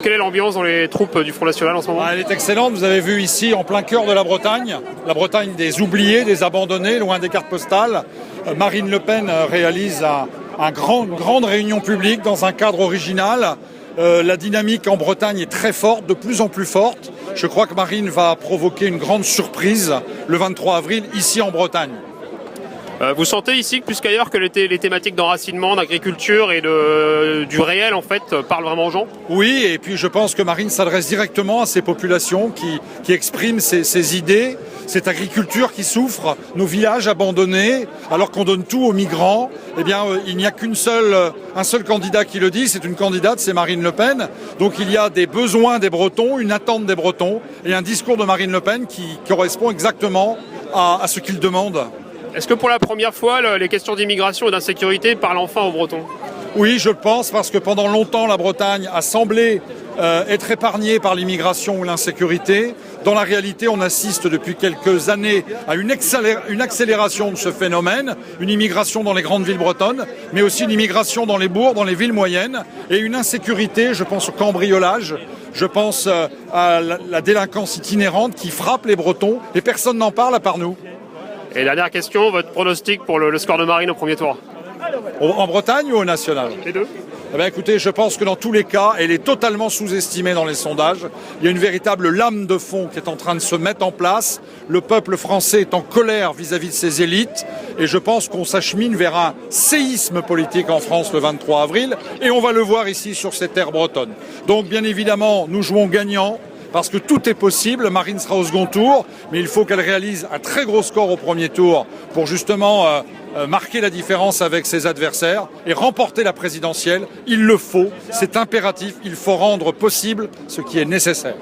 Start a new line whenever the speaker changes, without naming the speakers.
Quelle est l'ambiance dans les troupes du Front National en ce moment?
Elle est excellente, vous avez vu ici en plein cœur de la Bretagne des oubliés, des abandonnés, loin des cartes postales. Marine Le Pen réalise une grande réunion publique dans un cadre original. La dynamique en Bretagne est très forte, de plus en plus forte. Je crois que Marine va provoquer une grande surprise le 23 avril ici en Bretagne.
Vous sentez ici, plus qu'ailleurs, que les thématiques d'enracinement, d'agriculture et du réel, en fait, parlent vraiment aux gens?
Oui, et puis je pense que Marine s'adresse directement à ces populations qui expriment ces idées, cette agriculture qui souffre, nos villages abandonnés, alors qu'on donne tout aux migrants. Eh bien, il n'y a un seul candidat qui le dit, c'est une candidate, c'est Marine Le Pen. Donc il y a des besoins des Bretons, une attente des Bretons, et un discours de Marine Le Pen qui correspond exactement à ce qu'ils demandent.
Est-ce que pour la première fois, les questions d'immigration et d'insécurité parlent enfin aux Bretons?
Oui, je le pense, parce que pendant longtemps, la Bretagne a semblé être épargnée par l'immigration ou l'insécurité. Dans la réalité, on assiste depuis quelques années à une accélération de ce phénomène, une immigration dans les grandes villes bretonnes, mais aussi une immigration dans les bourgs, dans les villes moyennes, et une insécurité, je pense au cambriolage, je pense à la délinquance itinérante qui frappe les Bretons, et personne n'en parle à part nous.
Et dernière question, votre pronostic pour le score de Marine au premier tour?
En Bretagne ou au national?
Les deux.
Eh bien, écoutez, je pense que dans tous les cas, elle est totalement sous-estimée dans les sondages. Il y a une véritable lame de fond qui est en train de se mettre en place. Le peuple français est en colère vis-à-vis de ses élites. Et je pense qu'on s'achemine vers un séisme politique en France le 23 avril. Et on va le voir ici sur ces terres bretonnes. Donc, bien évidemment, nous jouons gagnant. Parce que tout est possible, Marine sera au second tour, mais il faut qu'elle réalise un très gros score au premier tour pour justement marquer la différence avec ses adversaires et remporter la présidentielle. Il le faut, c'est impératif, il faut rendre possible ce qui est nécessaire.